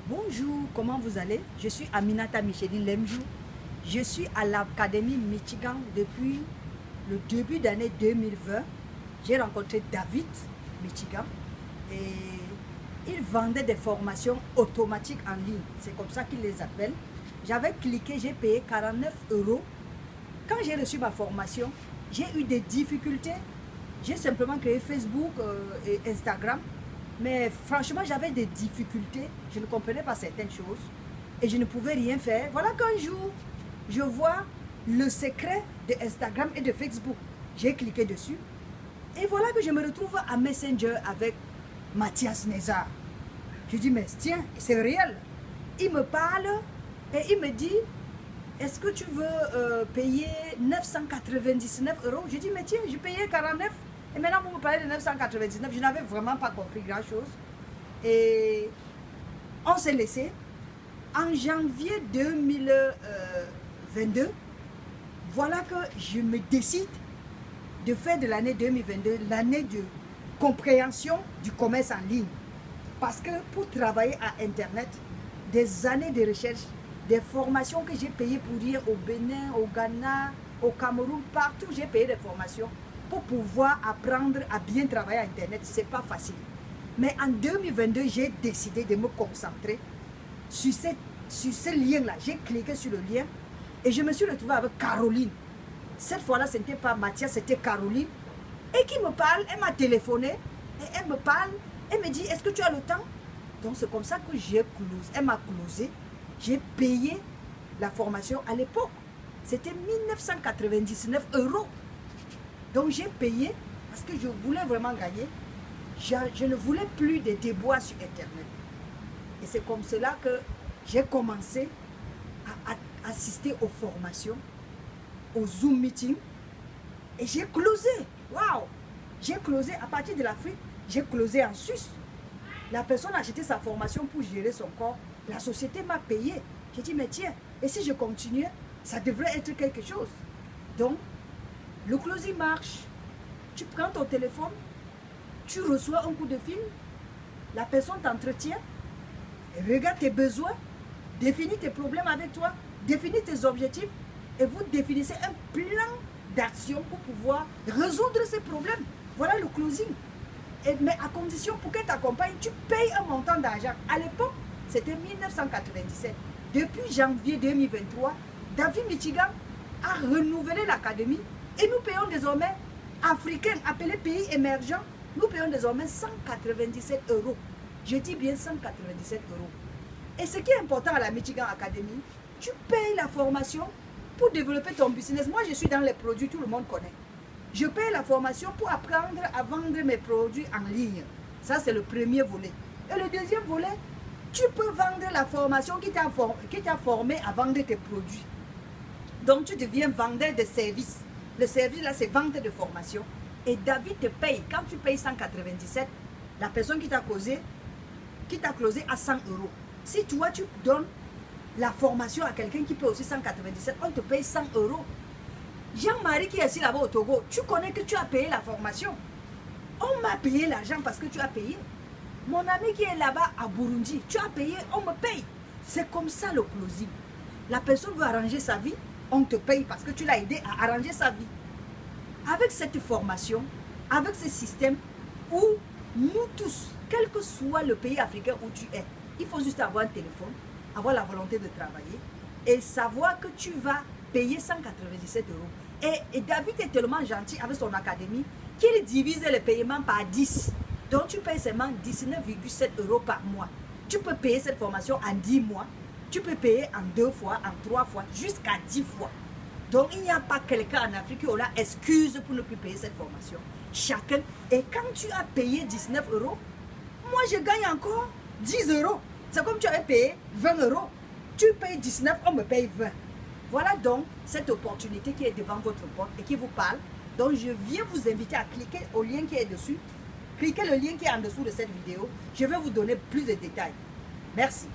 Bonjour, comment vous allez? Je suis Aminata Micheline Lemjou. Je suis à l'Académie Michigan depuis le début d'année 2020. J'ai rencontré David Michigan et il vendait des formations automatiques en ligne. C'est comme ça qu'il les appelle. J'avais cliqué, j'ai payé 49 euros. Quand j'ai reçu ma formation, j'ai eu des difficultés. J'ai simplement créé Facebook et Instagram. Mais franchement, j'avais des difficultés. Je ne comprenais pas certaines choses. Et je ne pouvais rien faire. Voilà qu'un jour, je vois le secret de Instagram et de Facebook. J'ai cliqué dessus. Et voilà que je me retrouve à Messenger avec Mathias Nezar. Je dis, mais tiens, c'est réel. Il me parle et il me dit, est-ce que tu veux payer 999 euros? Je dis, mais tiens, je payais 49. Et maintenant, vous me parlez de 999. Je n'avais vraiment pas compris grand-chose. Et on s'est laissé. En janvier 2022, voilà que je me décide de faire de l'année 2022 l'année de compréhension du commerce en ligne. Parce que pour travailler à Internet, des années de recherche, des formations que j'ai payées pour rien au Bénin, au Ghana, au Cameroun, partout j'ai payé des formations pour pouvoir apprendre à bien travailler à Internet. Ce n'est pas facile. Mais en 2022, j'ai décidé de me concentrer sur ce lien-là. J'ai cliqué sur le lien et je me suis retrouvée avec Caroline. Cette fois-là, ce n'était pas Mathias, c'était Caroline. Et qui me parle, elle m'a téléphoné et elle me parle. Elle me dit, est-ce que tu as le temps? Donc c'est comme ça que j'ai closé. Elle m'a closé. J'ai payé la formation à l'époque. C'était 1999 euros. Donc j'ai payé parce que je voulais vraiment gagner. Je ne voulais plus de déboires sur Internet. Et c'est comme cela que j'ai commencé à assister aux formations, aux Zoom meetings. Et j'ai closé. Waouh! J'ai closé à partir de l'Afrique. J'ai closé en Suisse. La personne a acheté sa formation pour gérer son corps. La société m'a payé. J'ai dit, mais tiens, et si je continuais, ça devrait être quelque chose. Donc, le closing marche. Tu prends ton téléphone, tu reçois un coup de fil, la personne t'entretient, regarde tes besoins, définit tes problèmes avec toi, définit tes objectifs et vous définissez un plan d'action pour pouvoir résoudre ces problèmes. Voilà le closing. Mais à condition, pour qu'elle t'accompagne, tu payes un montant d'argent. À l'époque, c'était 1997. Depuis janvier 2023, David Michigan a renouvelé l'académie et nous payons désormais, africains appelés pays émergents, nous payons désormais 197 euros. Je dis bien 197 euros. Et ce qui est important à la Michigan Academy, tu payes la formation pour développer ton business. Moi, je suis dans les produits, tout le monde connaît. Je paye la formation pour apprendre à vendre mes produits en ligne. Ça, c'est le premier volet. Et le deuxième volet, tu peux vendre la formation qui t'a formé à vendre tes produits. Donc, tu deviens vendeur de services. Le service, là, c'est vente de formation. Et David te paye. Quand tu payes 197, la personne qui t'a closé à 100 euros. Si toi, tu donnes la formation à quelqu'un qui paye aussi 197, on te paye 100 euros. Jean-Marie qui est assis là-bas au Togo, tu connais que tu as payé la formation. On m'a payé l'argent parce que tu as payé. Mon ami qui est là-bas à Burundi, tu as payé, on me paye. C'est comme ça le closing. La personne veut arranger sa vie, on te paye parce que tu l'as aidé à arranger sa vie. Avec cette formation, avec ce système où nous tous, quel que soit le pays africain où tu es, il faut juste avoir un téléphone, avoir la volonté de travailler et savoir que tu vas payer 197 euros. Et David est tellement gentil avec son académie qu'il divise le paiement par 10. Donc tu payes seulement 19,7 euros par mois. Tu peux payer cette formation en 10 mois. Tu peux payer en 2 fois, en 3 fois, jusqu'à 10 fois. Donc il n'y a pas quelqu'un en Afrique qui aura excuse pour ne plus payer cette formation. Chacun. Et quand tu as payé 19 euros, moi je gagne encore 10 euros. C'est comme tu avais payé 20 euros. Tu payes 19, on me paye 20. Voilà donc cette opportunité qui est devant votre porte et qui vous parle. Donc je viens vous inviter à cliquer au lien qui est dessus. Cliquez le lien qui est en dessous de cette vidéo. Je vais vous donner plus de détails. Merci.